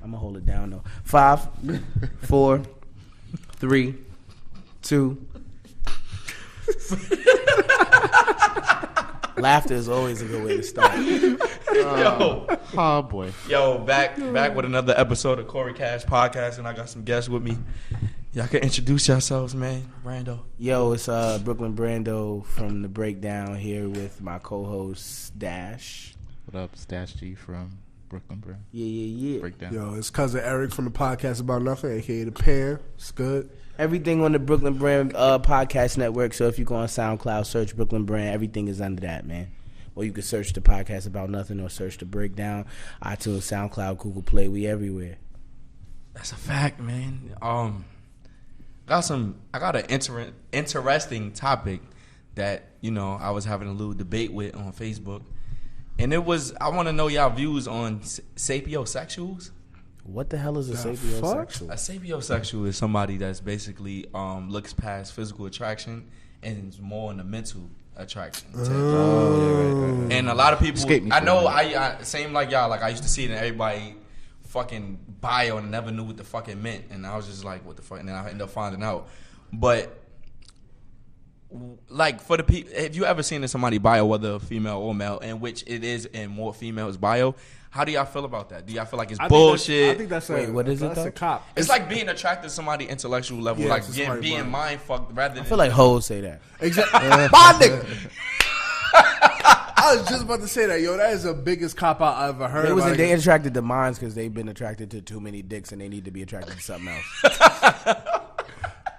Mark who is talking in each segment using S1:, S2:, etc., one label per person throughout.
S1: I'm gonna hold it down though. 5, 4, 3, 2. Laughter is always a good way to start.
S2: Oh boy.
S3: Yo, back with another episode of Cory Cash podcast, and I got some guests with me. Y'all can introduce yourselves, man. Brando.
S1: Yo, it's Brooklyn Brando from The Breakdown here with my co-host Dash.
S2: What up, Stash G from Brooklyn Brand.
S1: Yeah.
S2: Breakdown.
S4: Yo, it's cousin Eric from the podcast About Nothing, aka The Pair. It's good.
S1: Everything on the Brooklyn Brand podcast network. So if you go on SoundCloud, search Brooklyn Brand. Everything is under that, man. Or you can search the podcast About Nothing or search The Breakdown. iTunes, SoundCloud, Google Play. We everywhere.
S3: That's a fact, man. I got an interesting topic that, you know, I was having a little debate with on Facebook. And I want to know y'all views on sapiosexuals.
S1: What the hell is a sapiosexual?
S3: A sapiosexual is somebody that's basically looks past physical attraction and is more in the mental attraction. Right. And a lot of people, I know, I same like y'all. Like I used to see it in everybody fucking bio and never knew what the fuck it meant, and I was just like, what the fuck? And then I ended up finding out. But like for the people, have you ever seen in somebody bio, whether female or male, in which it is in more females bio? How do y'all feel about that? Do y'all feel like it's bullshit?
S4: I think that's
S1: what is it?
S4: That's a cop.
S3: It's like being attracted to somebody intellectual level,
S4: Yeah,
S3: like being mind fucked rather than.
S1: I feel like hoes say that.
S4: Exactly. My nigga. I was just about to say that, yo. That is the biggest cop out I ever heard.
S1: They attracted to minds because they've been attracted to too many dicks and they need to be attracted to something else.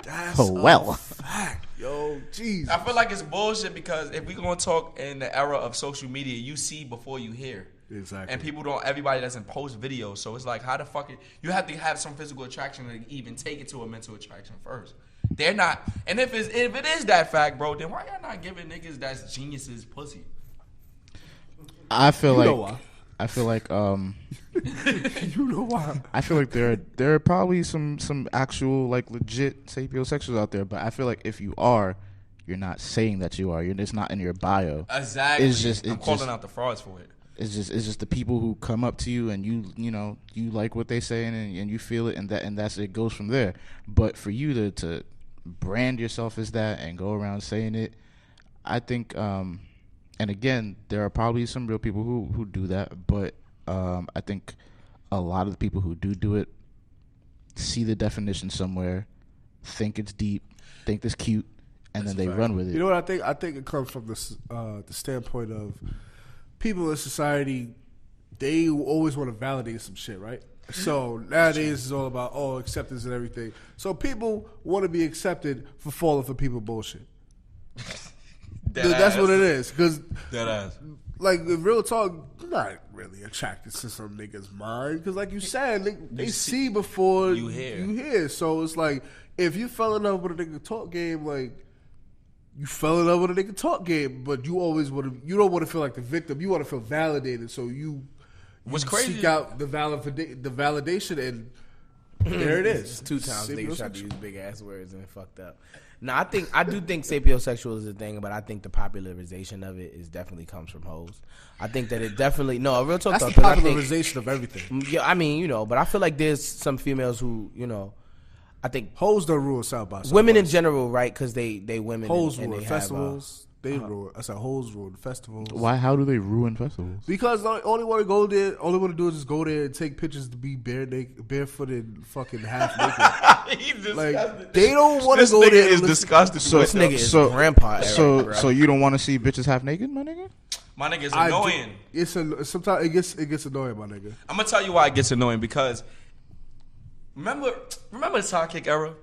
S4: That's
S2: well.
S4: fact. Yo, jeez.
S3: I feel like it's bullshit because if we gonna talk in the era of social media, you see before you hear.
S4: Exactly.
S3: And people don't. Everybody doesn't post videos, so it's like, how the fuck? You have to have some physical attraction to even take it to a mental attraction first. They're not. And if it is that fact, bro, then why y'all not giving niggas that's geniuses pussy?
S2: I feel
S4: You know
S2: like.
S4: why.
S2: I feel like.
S4: You know why?
S2: I feel like there are probably some actual like legit sapiosexuals out there, but I feel like if you are, you're not saying that you are. It's not in your bio.
S3: Exactly.
S2: I'm
S3: calling out the frauds for it.
S2: It's just the people who come up to you and you like what they say and you feel it and that's it goes from there. But for you to brand yourself as that and go around saying it, I think and again there are probably some real people who do that, but I think a lot of the people who do it see the definition somewhere, think it's deep, think it's cute, and then they run with it.
S4: You know what I think? I think it comes from the standpoint of people in society, they always want to validate some shit, right? So nowadays it's all about acceptance and everything. So people want to be accepted for falling for people bullshit. That's what it is. Because like in real talk, you're not really attracted to some nigga's mind. Because like you said, they see before you hear. So it's like if you fell in love with a nigga talk game, like. You fell in love with a nigga talk game, but you always you don't want to feel like the victim. You want to feel validated, so you seek out the validation, and there it is.
S1: 2 times niggas tried to use big ass words and it fucked up. No, I do think sapiosexual is a thing, but I think the popularization of it definitely comes from hoes. I think that it definitely real talk.
S4: That's the popularization of everything.
S1: Yeah, I mean, but I feel like there's some females who, I think
S4: hoes don't rule South by Southwest.
S1: Women in general, right? Because they women.
S4: Hoes
S1: and
S4: rule
S1: they
S4: festivals. They rule. I said hoes rule festivals.
S2: Why? How do they ruin festivals?
S4: Because they only want to go there. Only want to do is just go there and take pictures to be barefooted, fucking half naked.
S3: He's disgusting.
S4: Like they don't want to go there.
S3: This nigga is disgusting.
S1: So this nigga is grandpa. Eric,
S2: so you don't want to see bitches half naked, my nigga?
S3: My nigga is annoying.
S4: Sometimes it gets annoying, my nigga.
S3: I'm gonna tell you why it gets annoying because remember the sidekick era.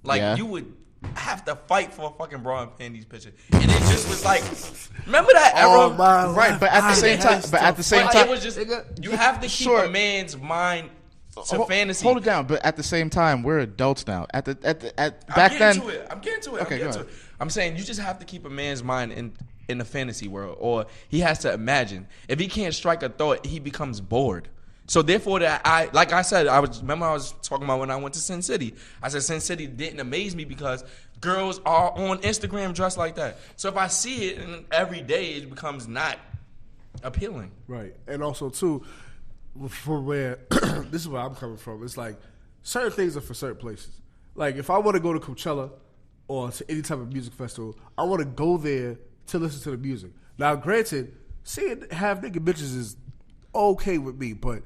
S3: Like you would have to fight for a fucking bra and panties picture, and it just was like, remember that era,
S2: right? But at the same time,
S3: it was just you have to keep a man's mind to fantasy.
S2: Hold it down, but at the same time, we're adults now. Back then,
S3: I'm getting to it. I'm saying you just have to keep a man's mind in the fantasy world, or he has to imagine. If he can't strike a thought, he becomes bored. So therefore, I was talking about when I went to Sin City. I said Sin City didn't amaze me because girls are on Instagram dressed like that. So if I see it and every day, it becomes not appealing.
S4: Right, and also too, for where this is where I'm coming from. It's like certain things are for certain places. Like if I want to go to Coachella or to any type of music festival, I want to go there to listen to the music. Now, granted, seeing half naked bitches is okay with me, but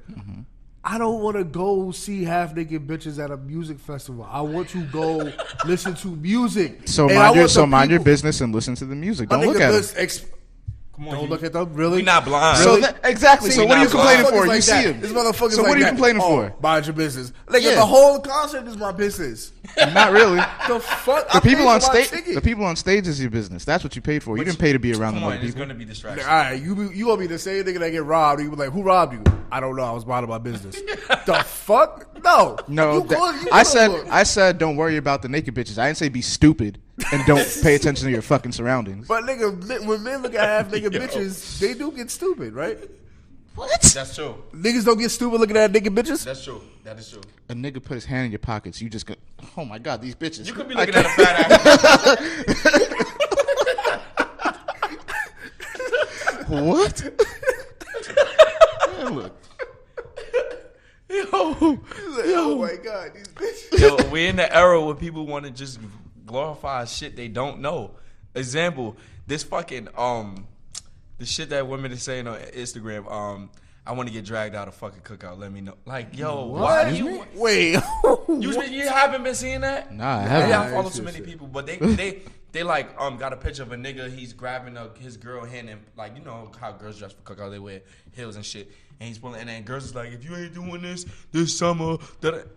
S4: I don't want to go see half naked bitches at a music festival. I want to go listen to music.
S2: So mind your business and listen to the music. Don't look at it.
S4: Don't look at them. Really?
S3: We not blind.
S4: Really?
S2: Exactly. So what are you complaining for?
S4: Like
S2: you see him.
S4: This motherfucker.
S2: So what are you complaining for?
S4: Mind your business. Like the whole concert is my business.
S2: Not really.
S4: The fuck.
S2: The people on stage. The people on stage is your business. That's what you paid for. You didn't pay to be around the other people.
S3: It's gonna be distraction.
S4: All right, you gonna be the same nigga that get robbed. You be like, who robbed you? I don't know. I was minding my business. The fuck? No.
S2: I said don't worry about the naked bitches. I didn't say be stupid and don't pay attention to your fucking surroundings.
S4: But nigga, when men look at half naked bitches, they do get stupid, right?
S2: What?
S3: That's true.
S4: Niggas don't get stupid looking at naked bitches?
S3: That's true. That is true.
S2: A nigga put his hand in your pockets. You just go, oh my God, these bitches.
S3: You could be looking at a fat ass.
S2: What? Man, look.
S3: Yo,
S4: oh my God, these bitches.
S3: Yo, we're in the era where people want to just glorify shit they don't know. Example, this fucking the shit that women are saying on Instagram. I want to get dragged out of fucking cookout. Let me know. Like, yo,
S4: what?
S3: why do you
S4: wait?
S3: you haven't been seeing that?
S2: Nah, I haven't.
S3: I follow so many people, but they like got a picture of a nigga. He's grabbing his girl hand and like you know how girls dress for cookout. They wear heels and shit. And he's pulling, and then girls is like, if you ain't doing this summer,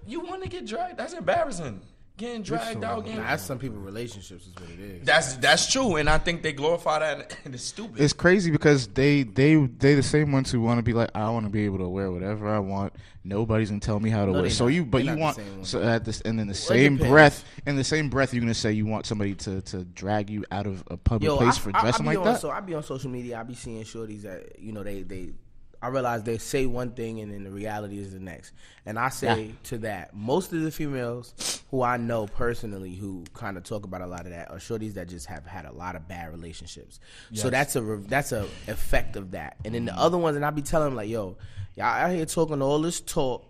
S3: you want to get dragged. That's embarrassing. Getting dragged out.
S1: That's some people's relationships is what it is.
S3: That's true, and I think they glorify that, and it's stupid.
S2: It's crazy because they the same ones who want to be like, I want to be able to wear whatever I want. Nobody's gonna tell me how to wear. So you want so at this, and in the same breath, you're gonna say you want somebody to drag you out of a public place for dressing like that.
S1: So I be on social media. I be seeing shorties that they. I realize they say one thing and then the reality is the next. And I say to that, most of the females who I know personally who kind of talk about a lot of that are shorties that just have had a lot of bad relationships. Yes. So that's a effect of that. And then the other ones, and I be telling them like, yo, y'all out here talking all this talk,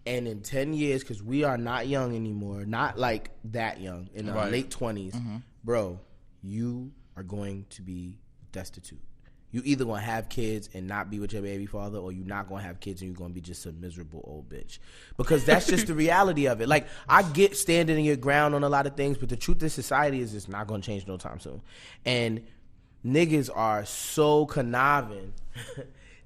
S1: and in 10 years, because we are not young anymore, not like that young, in our late 20s, bro, you are going to be destitute. You either gonna have kids and not be with your baby father, or you're not gonna have kids and you're gonna be just a miserable old bitch. Because that's just the reality of it. Like, I get standing in your ground on a lot of things, but the truth is society is just not gonna change no time soon. And niggas are so conniving.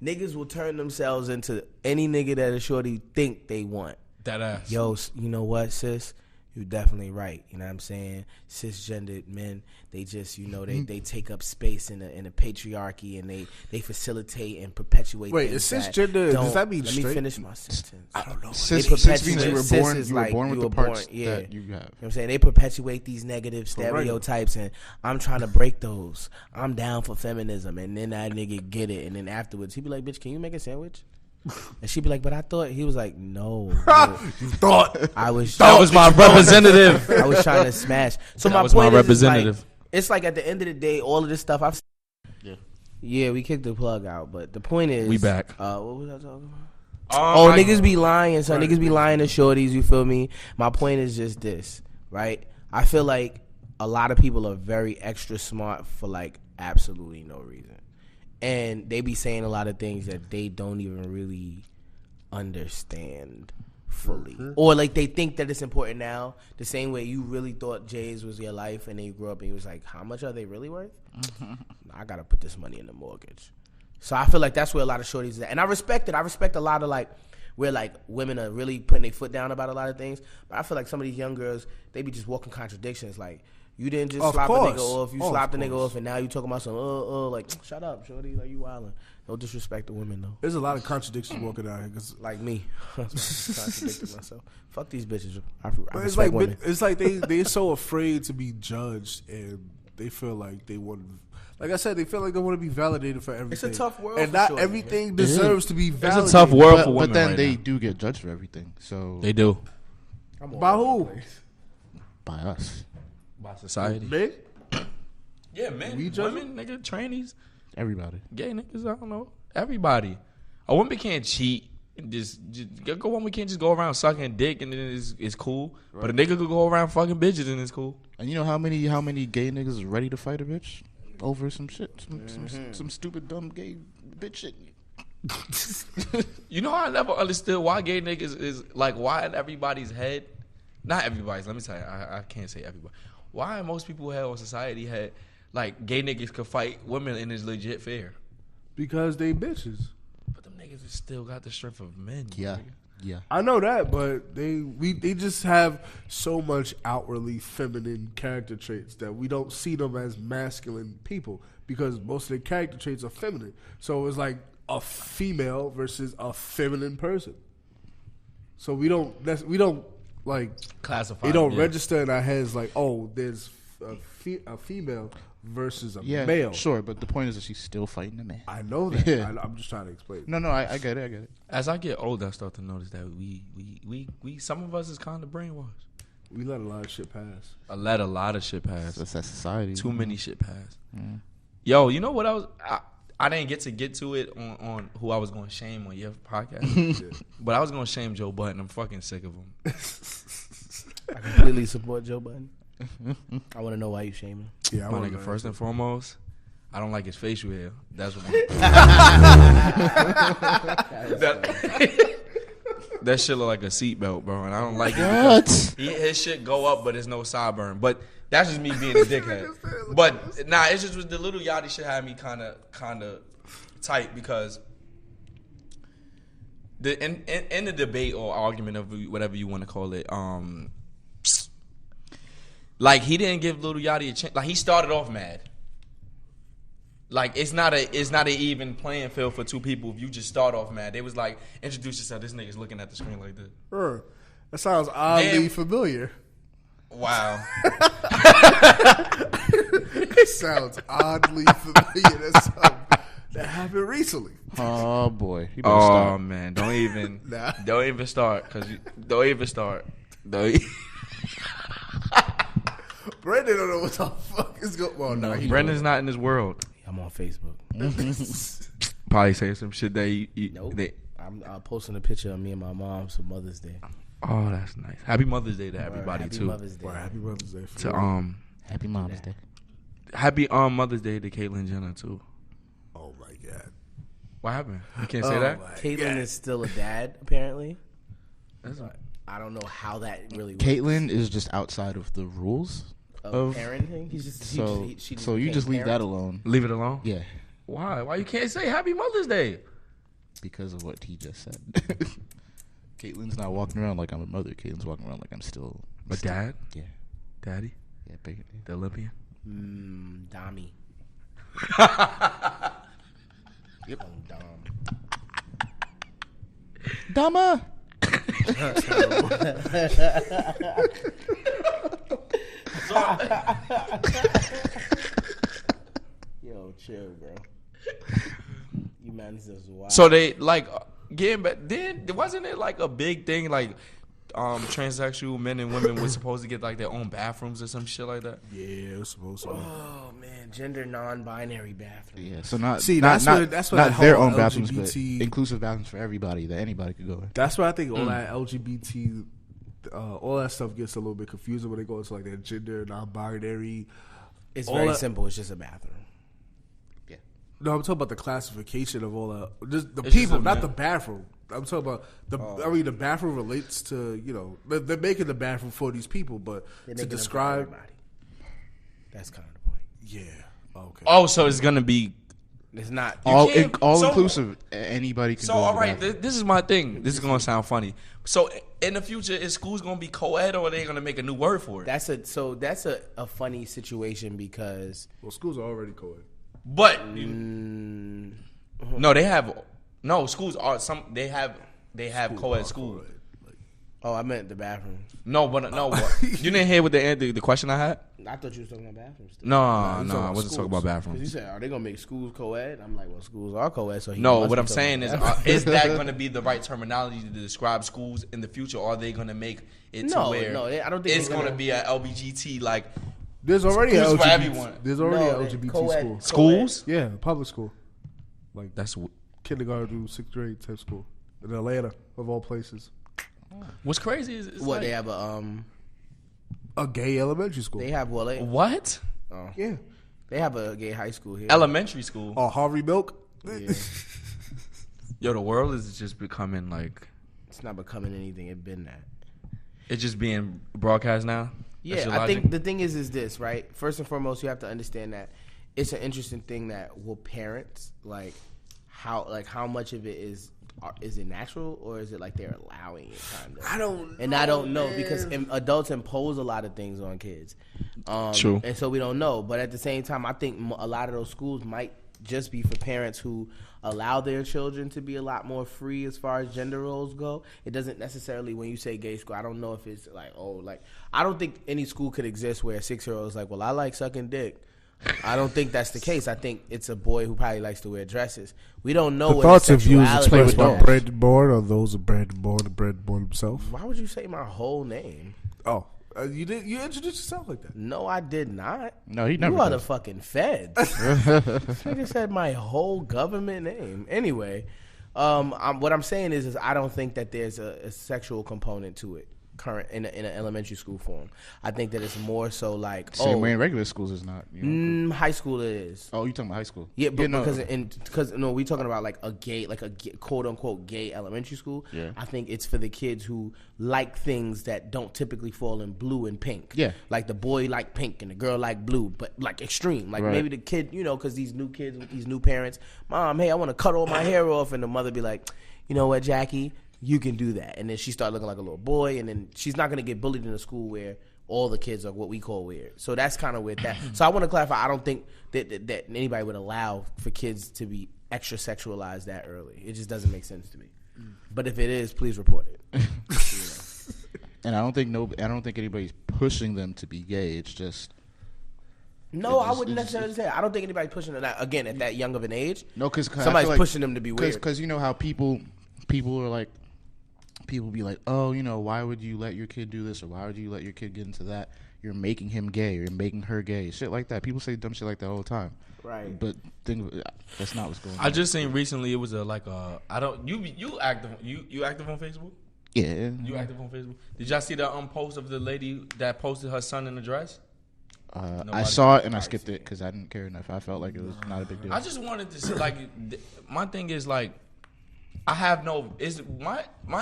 S1: Niggas will turn themselves into any nigga that a shorty think they want.
S3: That ass.
S1: Yo, you know what, sis? You're definitely right. You know what I'm saying? Cisgendered men, they just, they take up space in a patriarchy, and they facilitate and perpetate.
S4: Wait, is cisgender, does that mean
S1: straight? Let me finish my sentence.
S4: I don't know.
S2: Cis means you were born with the parts that you have.
S1: You know what I'm saying? They perpetuate these negative stereotypes, and I'm trying to break those. I'm down for feminism, and then that nigga get it, and then afterwards he be like, bitch, can you make a sandwich? And she'd be like, but I thought. He was like, no.
S4: You thought.
S3: That was my representative.
S1: I was trying to smash. So
S3: that was my representative.
S1: It's like at the end of the day, all of this stuff I've seen. Yeah, we kicked the plug out. But the point is.
S3: We back.
S1: What was I talking about? Niggas be lying. So niggas be lying to shorties, you feel me? My point is just this, right? I feel like a lot of people are very extra smart for like absolutely no reason. And they be saying a lot of things that they don't even really understand fully. Or like they think that it's important now, the same way you really thought Jay's was your life, and then you grew up and you was like, how much are they really worth? I got to put this money in the mortgage. So I feel like that's where a lot of shorties is at. And I respect it. I respect a lot of like where like women are really putting their foot down about a lot of things. But I feel like some of these young girls, they be just walking contradictions. Like, you didn't just slap a nigga off. You slapped the nigga off, and now you talking about some like, shut up, shorty, like you wildin'. No disrespect to women though.
S4: There's a lot of contradictions walking out here, cause
S1: like me, contradicting myself. Fuck these bitches. I
S4: it's like women. It's like they're so afraid to be judged, and they feel like they want. Like I said, they feel like they want to be validated for everything.
S1: It's a tough world,
S4: and not everything deserves to be validated.
S3: It's a tough world for women.
S2: But then
S3: right
S2: they
S3: now.
S2: do get judged for everything. So
S3: they do.
S4: By who?
S2: By us.
S3: By society.
S4: Men?
S3: Yeah, men, women, nigga, trannies.
S2: Everybody.
S3: Gay niggas, I don't know. Everybody. A woman can't cheat Just go on. We can't just go around sucking dick and then it's cool. Right. But a nigga could go around fucking bitches and it's cool.
S2: And you know how many gay niggas is ready to fight a bitch over some shit, some stupid dumb gay bitch shit.
S3: You know, I never understood why gay niggas is like, why in everybody's head, not everybody's, let me tell you, I can't say everybody. Why in most people's head or society head, like, gay niggas could fight women and it's legit fair?
S4: Because they bitches.
S3: But them niggas still got the strength of men.
S2: Yeah.
S3: Nigga.
S2: Yeah.
S4: I know that, but they just have so much outwardly feminine character traits that we don't see them as masculine people because most of their character traits are feminine. So it's like a female versus a feminine person. So we don't like
S3: classify.
S4: They don't register in our heads like, oh, there's a female versus a male.
S2: Sure, but the point is that she's still fighting a man.
S4: I know that.
S2: Yeah.
S4: I'm just trying to explain.
S2: No, I get it.
S3: As I get older, I start to notice that we some of us is kind of brainwashed.
S4: We let a lot of shit pass.
S3: I let a lot of shit pass.
S2: That's society.
S3: Too many shit pass. Mm. Yo, you know what I didn't get to it on who I was going to shame on your podcast. But I was going to shame Joe Budden. I'm fucking sick of him.
S1: I completely support Joe Budden. I want to know why you shame him.
S4: Yeah,
S3: my nigga, first and foremost, I don't like his facial hair. That's what that shit look like a seatbelt, bro, and I don't like it.
S2: What?
S3: His shit go up, but it's no sideburn. But that's just me being a dickhead. But nah, it's just the little Yachty shit had me kind of tight because in the debate or argument of whatever you want to call it, like he didn't give Lil Yachty a chance. Like he started off mad. Like it's not a even playing field for two people if you just start off mad. They was like, introduce yourself. This nigga's looking at the screen like this.
S4: That sounds oddly familiar.
S3: Wow.
S4: It sounds oddly familiar. That's something that happened recently.
S2: Oh boy.
S3: Oh man, don't even start. Don't even start.
S4: Brendan don't know what the fuck is going on.
S3: No, Brendan's not in this world.
S1: I'm on Facebook.
S3: Probably saying some shit that
S1: nope. I'm posting a picture of me and my mom for Mother's Day.
S3: Oh, that's nice. Happy Mother's Day to everybody too.
S1: Mother's Day.
S4: Happy Mother's Day.
S2: Happy Mother's Day.
S3: Happy Mother's Day to Caitlyn Jenner too.
S4: Oh my god.
S3: What happened? You can't say that?
S1: Caitlyn is still a dad, apparently. I don't know how that really works.
S2: Caitlyn is just outside of the rules of
S1: parenting.
S2: So you just leave that alone.
S3: Leave it alone?
S2: Yeah.
S3: Why? Why you can't say Happy Mother's Day?
S2: Because of what he just said. Caitlyn's not walking around like I'm a mother. Caitlyn's walking around like I'm still
S3: a dad?
S2: Yeah.
S3: Daddy?
S2: Yeah, big.
S3: The Olympian?
S1: Dami.
S2: Yep.
S1: Dama. Yo, chill, bro. You man's just wild.
S3: So they like getting back. Then wasn't it like a big thing? Like transsexual men and women were supposed to get like their own bathrooms or some shit like that.
S4: Yeah, it was supposed to.
S1: Oh man, gender non-binary bathroom.
S2: Yeah, so not
S4: that's what
S2: not their own
S4: LGBT,
S2: bathrooms, but inclusive bathrooms for everybody that anybody could go in.
S4: That's why I think all that LGBT, all that stuff gets a little bit confusing when they go into like their gender non-binary.
S1: It's very simple. It's just a bathroom.
S4: Yeah. No, I'm talking about the classification of all that. Just the people, not the bathroom. I'm talking about the bathroom relates to they're making the bathroom for these people, but to describe
S1: that's kind of the point.
S4: Yeah. Okay.
S3: Oh, so it's gonna be.
S1: It's not
S2: all inclusive. Anybody can.
S3: So
S2: go
S3: all right, this is my thing. This is gonna sound funny. So in the future, is schools gonna be co-ed or are they gonna make a new word for it?
S1: That's a funny situation because
S4: schools are already co-ed.
S3: But no, they have. No, schools are they have co-ed schools.
S1: Oh, I meant the bathrooms.
S3: No, but you didn't hear what the question I had?
S1: I thought you was talking about bathrooms.
S3: No, I wasn't talking about bathrooms.
S1: You said, are they gonna make schools co-ed? I'm like, well, schools are co-ed. So
S3: what I'm saying is that going to be the right terminology to describe schools in the future? Or are they going to make it to where
S1: I don't think
S3: it's going to be an LBGT like?
S4: There's already
S3: schools
S4: LGBT,
S3: for everyone.
S4: There's already an LGBT school.
S3: Schools?
S4: Yeah, public school. Like
S3: that's
S4: kindergarten through 6th grade type school. in Atlanta, of all places.
S3: What's crazy is
S1: what they have
S4: a gay elementary school.
S1: They have
S3: what?
S1: Oh.
S4: Yeah,
S1: they have a gay high school here.
S3: Elementary school.
S4: Oh, Harvey Milk.
S1: Yeah.
S3: Yo, the world is just becoming like.
S1: It's not becoming anything. It's been that.
S3: It's just being broadcast now.
S1: Yeah, I think the thing is this, right? First and foremost, you have to understand that it's an interesting thing that will parents how much of it is it natural or is it like they're allowing it kind of? I don't know because adults impose a lot of things on kids.
S3: True.
S1: And so we don't know. But at the same time, I think a lot of those schools might just be for parents who allow their children to be a lot more free as far as gender roles go. It doesn't necessarily, when you say gay school, I don't know if it's I don't think any school could exist where a 6-year-old is like, well, I like sucking dick. I don't think that's the case. I think it's a boy who probably likes to wear dresses. We don't know
S4: the
S1: what
S4: thoughts and views expressed by
S1: is.
S4: Brandon Bourne or those of Brandon Bourne himself.
S1: Why would you say my whole name?
S4: Oh. You introduced yourself like that.
S1: No, I did not.
S2: No, he never.
S1: You are the fucking feds. This nigga said my whole government name. Anyway, what I'm saying is I don't think that there's a sexual component to it. Current in an elementary school form, I think that it's more so like
S2: same way in regular schools is not.
S1: High school it is.
S2: Oh, you talking about high school?
S1: Yeah, but because we talking about like a quote unquote gay elementary school.
S2: Yeah.
S1: I think it's for the kids who like things that don't typically fall in blue and pink.
S2: Yeah,
S1: like the boy like pink and the girl like blue, but like extreme. Like maybe the kid, because these new kids with these new parents, mom, hey, I want to cut all my hair off, and the mother be like, you know what, Jackie, you can do that. And then she start looking like a little boy, and then she's not going to get bullied in a school where all the kids are what we call weird. So that's kind of weird. So I want to clarify, I don't think that anybody would allow for kids to be extra sexualized that early. It just doesn't make sense to me. But if it is, please report it.
S2: And I don't think anybody's pushing them to be gay. It's just
S1: I wouldn't necessarily say that. I don't think anybody's pushing them again at that young of an age.
S2: No, because
S1: somebody's pushing them to be weird.
S2: Because you know how people are like. People be like, oh, why would you let your kid do this, or why would you let your kid get into that? You're making him gay, or you're making her gay, shit like that. People say dumb shit like that all the time.
S1: Right.
S2: But that's not what's going on.
S3: I just seen recently it was you active on Facebook?
S2: Yeah.
S3: You active on Facebook? Did y'all see the post of the lady that posted her son in a dress?
S2: I saw it and I skipped it because I didn't care enough. I felt like it was not a big deal.
S3: I just wanted to say, my thing is my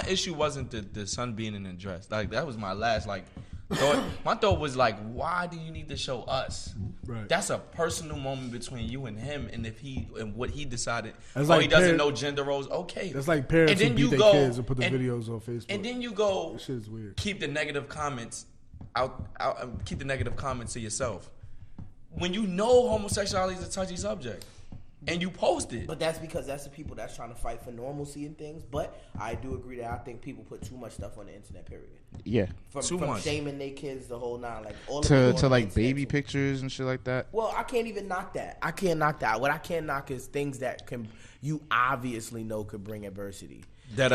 S3: issue wasn't the son being in a dress. Like that was my last thought. My thought was like, why do you need to show us?
S4: Right.
S3: That's a personal moment between you and him, and what he decided.
S4: He
S3: doesn't know gender roles. Okay,
S4: that's like parents who beat their kids and put the videos on Facebook.
S3: And then you go,
S4: that shit is weird.
S3: Keep the negative comments out. Keep the negative comments to yourself. When you know homosexuality is a touchy subject. And you post it.
S1: But that's because that's the people that's trying to fight for normalcy and things. But I do agree that I think people put too much stuff on the internet, period.
S2: Yeah.
S1: From shaming their kids, the whole nine. Like all
S2: to like baby pictures and shit like that.
S1: Well, I can't even knock that. I can't knock that. What I can knock is things that you obviously know could bring adversity. The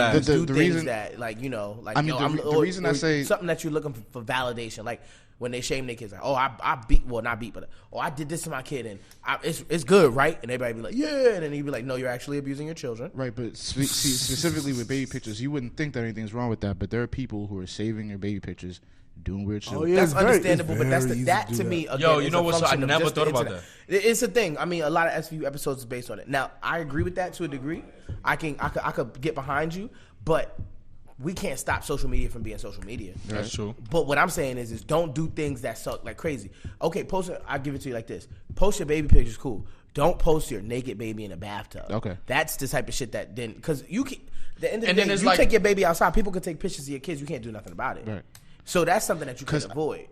S1: reason that
S2: the reason I say
S1: something that you're looking for validation, like when they shame their kids, like, oh, I beat, well, not beat, but I did this to my kid, and it's good, right? And everybody be like, yeah, and then you'd be like, no, you're actually abusing your children,
S2: right? But specifically with baby pictures, you wouldn't think that anything's wrong with that, but there are people who are saving their baby pictures, doing weird shit.
S1: Oh, yeah, that's understandable, but that to me, again,
S3: yo, you know what? So I never thought about that.
S1: It's a thing. I mean, a lot of SVU episodes is based on it. Now, I agree with that to a degree. I could get behind you, but we can't stop social media from being social media.
S3: That's true.
S1: But what I'm saying is don't do things that suck like crazy. Okay, post it. I'll give it to you like this. Post your baby pictures, cool. Don't post your naked baby in a bathtub.
S2: Okay.
S1: That's the type of shit that then, because you can, the end of the day, you take your baby outside, people can take pictures of your kids, you can't do nothing about it.
S2: Right.
S1: So that's something that you can avoid.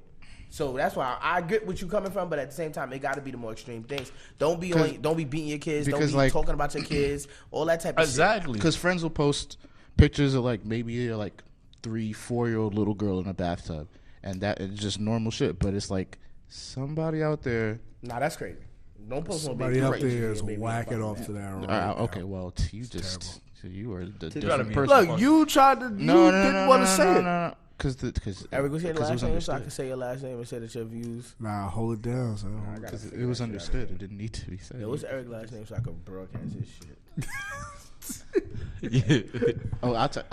S1: So that's why I get what you coming from, but at the same time, it got to be the more extreme things. Don't be beating your kids. Don't be talking about your kids. All that type of shit.
S3: Exactly.
S2: Because friends will post pictures of maybe a 3-4-year-old little girl in a bathtub, and that is just normal shit. But it's like somebody out there.
S1: Nah, that's crazy. Don't post
S4: somebody out there is whacking off to that. Right
S2: okay, well, you are the
S3: different
S2: person.
S4: Look, you tried to. Didn't want to say it.
S2: No. Because
S1: Eric, go say the last name so I can say your last name and say that your views.
S4: Nah, hold it down, son.
S2: Because it was understood. It didn't need to be said.
S1: What's Eric's last name so I can broadcast his shit?
S3: Yeah.
S2: Oh, I'll talk.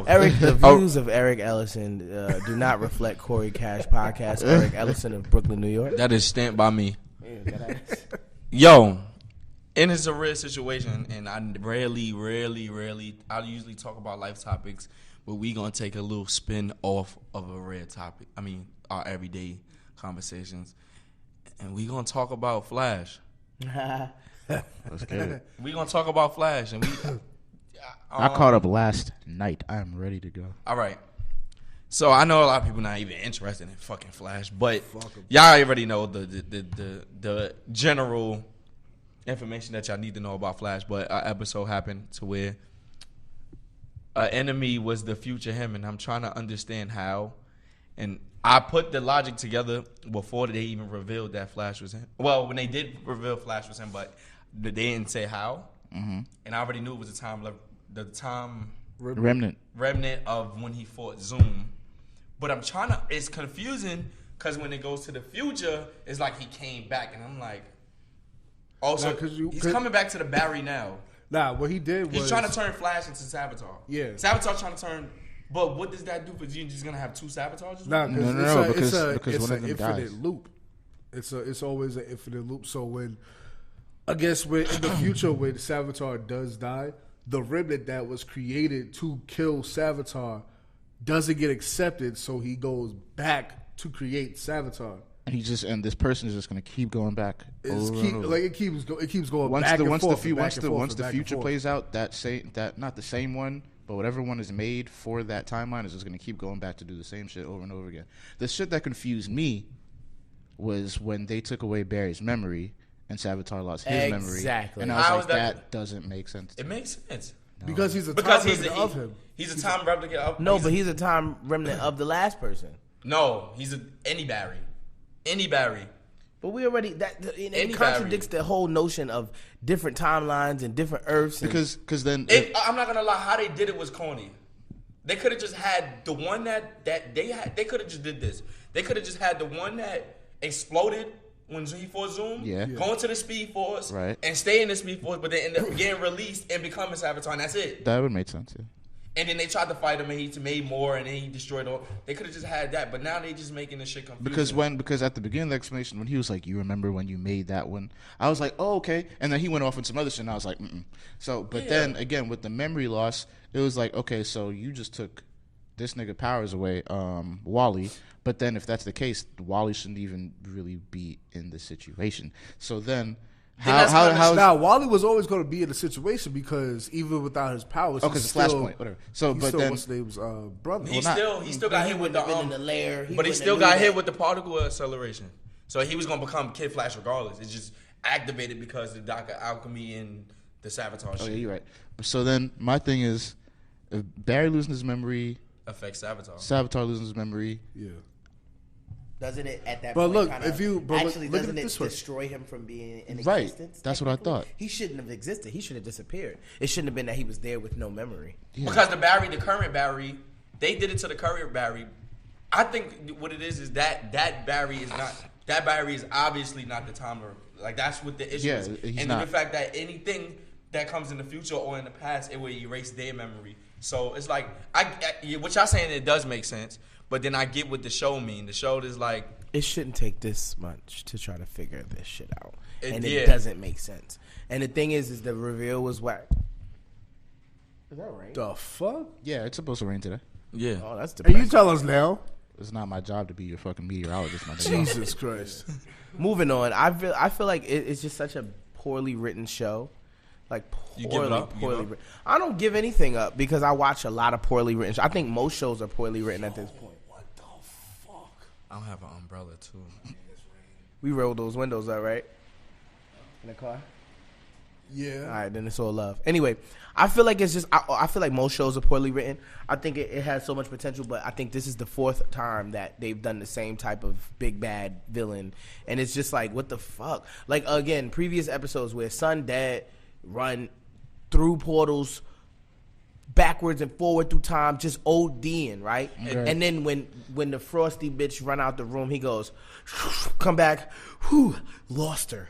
S1: Eric, the views of Eric Ellison do not reflect Cory Cash podcast. Eric Ellison of Brooklyn, New York.
S3: That is stamped by me. Yo, and it's a rare situation, and I rarely, I usually talk about life topics, but we gonna take a little spin off of a rare topic. I mean, our everyday conversations, and we gonna talk about Flash.
S2: Let's get it.
S3: We gonna talk about Flash, and we.
S2: I caught up last night. I am ready to go.
S3: All right. So I know a lot of people not even interested in fucking Flash, but y'all already know the general information that y'all need to know about Flash. But an episode happened to where an enemy was the future him, and I'm trying to understand how. And I put the logic together before they even revealed that Flash was him. Well, when they did reveal Flash was him, but they didn't say how. Mm-hmm. And I already knew it was the time
S2: remnant
S3: of when he fought Zoom. But I'm trying to. It's confusing because when it goes to the future, it's like he came back, and I'm like, also he's coming back to the Barry now.
S4: Nah, what he did was
S3: he's trying to turn Flash into Savitar.
S4: Yeah,
S3: Savitar's trying to turn. But what does that do for you? Just gonna have two Sabotagers?
S4: Nah,
S2: because
S4: it's
S2: one of
S4: an
S2: them
S4: infinite
S2: dies.
S4: loop. It's always an infinite loop. So when I guess in the future when Savitar does die, the remnant that was created to kill Savitar doesn't get accepted, so he goes back to create Savitar.
S2: And this person is just going to keep going back.
S4: It keeps going back and forth.
S2: Once the future plays out, not the same one, but whatever one is made for that timeline is just going to keep going back to do the same shit over and over again. The shit that confused me was when they took away Barry's memory and Savitar lost his memory.
S1: Exactly.
S2: And I was like, that doesn't make sense.
S3: It makes sense.
S4: No. Because he's a time remnant of him.
S3: He's a time replica of him.
S1: No, but he's a time remnant of the last person.
S3: No, he's any Barry. Any Barry.
S1: But we already it contradicts the whole notion of different timelines and different Earths.
S2: Because then
S3: I'm not gonna lie, how they did it was corny. They could have just had the one that they had. They could have just did this. They could have just had the one that exploded when he fought Zoom.
S2: Yeah.
S3: Going to the Speed Force.
S2: Right.
S3: And stay in the Speed Force, but then end up getting released and becoming Savitar. And that's it.
S2: That would make sense. Yeah.
S3: And then they tried to fight him, and he made more, and then he destroyed all. They could have just had that, but now they just making this shit confusing.
S2: Because at the beginning of the explanation, when he was like, "You remember when you made that one?" I was like, "Oh, okay." And then he went off on some other shit, and I was like, "Mm." So, but then again with the memory loss, it was like, okay, so you just took this nigga powers away, Wally. But then if that's the case, Wally shouldn't even really be in the situation. So then.
S4: Now Wally was always going to be in the situation because even without his powers,
S2: because it's Flashpoint, whatever. So, but then
S4: what's his name's brother?
S3: He still got hit with the
S1: lair,
S3: but he still got hit with the particle acceleration. So he was going to become Kid Flash regardless. It's just activated because of Dr. Alchemy and the Savitar shit.
S2: Oh yeah, you're right. So then my thing is, if Barry losing his memory
S3: affects Savitar.
S2: Savitar losing his memory,
S4: yeah.
S1: Doesn't it at that
S4: but
S1: point
S4: look,
S1: doesn't it destroy him from being in
S2: right.
S1: existence?
S2: That's what I thought.
S1: He shouldn't have existed. He should have disappeared. It shouldn't have been that he was there with no memory.
S3: Yeah. Because the current Barry, they did it to the current Barry. I think what it is that Barry is not. That Barry is obviously not the timer. Like that's what the issue is. And the fact that anything that comes in the future or in the past, it will erase their memory. So it's like what y'all saying, it does make sense. But then I get what the show mean. The show is like
S1: it shouldn't take this much to try to figure this shit out, and
S3: it
S1: doesn't make sense. And the thing is the reveal was whack. Is that right?
S4: The fuck?
S2: Yeah, it's supposed to rain today.
S3: Yeah.
S1: Oh, that's
S4: depressing. And you tell us now.
S2: It's not my job to be your fucking meteorologist, my nigga.
S4: Jesus Christ.
S1: Moving on, I feel like it's just such a poorly written show. Like poorly written. I don't give anything up because I watch a lot of poorly written shows. I think most shows are poorly written at this point.
S4: What the fuck?
S3: I don't have an umbrella too.
S1: We rolled those windows up, right? In the car?
S4: Yeah.
S1: All right, then it's all love. Anyway, I feel like it's just I feel like most shows are poorly written. I think it has so much potential, but I think this is the fourth time that they've done the same type of big bad villain, and it's just like what the fuck. Like again, previous episodes where son, dad run through portals backwards and forward through time, just ODing, right? Okay. And then when the frosty bitch run out the room, he goes, come back, whew, lost her.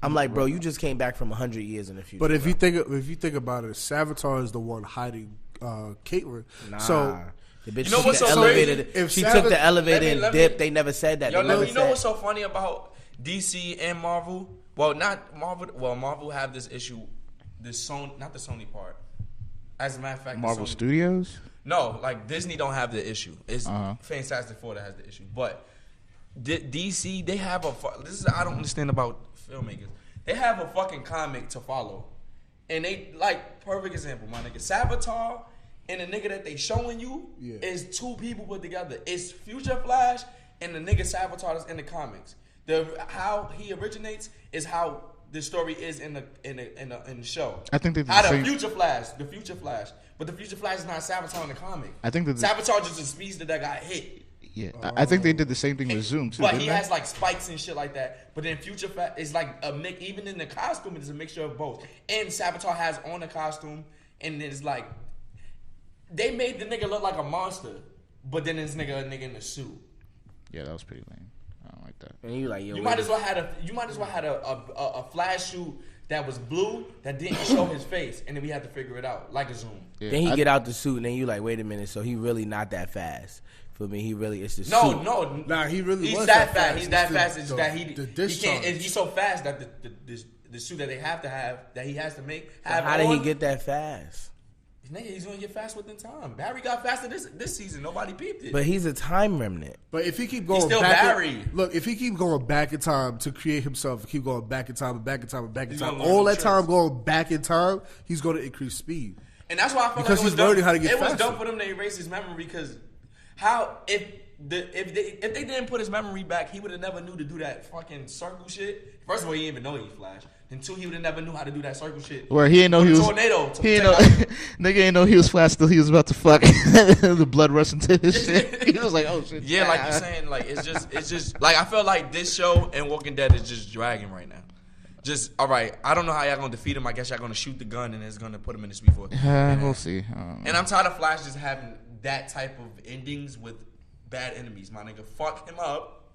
S1: I'm like, bro, you just came back from 100 years in the future.
S4: But if you think about it, Savitar is the one hiding Caitlyn.
S1: Nah.
S4: So
S1: the bitch
S3: You know what's so
S1: elevator.
S4: If
S1: She
S4: Savage-
S1: took the elevator
S3: let me-
S1: and dipped. They never said that.
S3: Yo,
S1: They never
S3: you know
S1: said-
S3: what's so funny about DC and Marvel? Well, not Marvel. Well, Marvel have this issue. This Sony, not the Sony part. As a matter of fact,
S2: Marvel
S3: Sony,
S2: Studios.
S3: No, like Disney don't have the issue. It's
S2: Uh-huh.
S3: Fantastic Four that has the issue. But DC, they have this is I don't understand about filmmakers. They have a fucking comic to follow, and they like perfect example, my nigga. Savitar and the nigga that they showing you is two people put together. It's Future Flash and the nigga Savitar that's in the comics. How he originates is how the story is in the show.
S2: I think they did
S3: how
S2: the
S3: the
S2: same-
S3: Future Flash, but the Future Flash is not Savitar in the comic.
S2: I think that
S3: Savitar just a speedster that got hit.
S2: Yeah, I think they did the same thing with Zoom too.
S3: But
S2: didn't
S3: he
S2: they?
S3: has like spikes and shit like that. But then Future Flash is like a mix. Even in the costume, it's a mixture of both. And Savitar has on a costume, and it's like they made the nigga look like a monster, but then this nigga a nigga in a suit.
S2: Yeah, that was pretty lame. I don't like that.
S1: And you like, yo,
S3: You might as well had a flash suit that was blue that didn't show his face, and then we had to figure it out like a Zoom.
S2: Yeah,
S1: Then he get out the suit, and then you like, wait a minute, so he really not that fast. For me, he really it's the suit.
S3: No,
S4: Nah, he really
S3: he's
S4: was
S3: that
S4: that
S3: fast.
S4: fast.
S3: He's that
S4: It's
S3: fast.
S4: the-
S3: It's that he
S4: the
S3: can't.
S4: discharge.
S3: He's so fast that the suit that they have to have that he has to make. Have
S1: How did he
S3: on,
S1: get that fast?
S3: Nigga, he's gonna get fast within time. Barry got faster this season. Nobody peeped it.
S1: But he's a time remnant.
S4: But if he keep going
S3: still
S4: back,
S3: Barry.
S4: If he keep going back in time to create himself, keep going back in time and back in time and back in
S3: He's
S4: time,
S3: gonna learn
S4: all
S3: new
S4: that time
S3: tricks.
S4: going back in time, he's going to increase speed.
S3: And that's why I felt
S4: Because
S3: like it was
S4: he's learning
S3: dumb.
S4: how to get
S3: It was
S4: faster.
S3: dumb for them to erase his memory because how if they didn't put his memory back, he would have never knew to do that fucking circle shit. First of all, he didn't even know he Flash. And two, he would have never knew how to do that circle shit.
S2: Where he didn't know he was
S3: tornado.
S2: He didn't know, nigga ain't know he was Flash till he was about to fuck. The blood rushing to his shit. He was like, oh shit.
S3: Yeah, like you're saying, like it's just like I feel like this show and Walking Dead is just dragging right now. Just all right. I don't know how y'all gonna defeat him. I guess y'all gonna shoot the gun and it's gonna put him in the Speed Force.
S2: We'll see.
S3: And I'm tired of Flash just having that type of endings with bad enemies, my nigga. Fuck him up.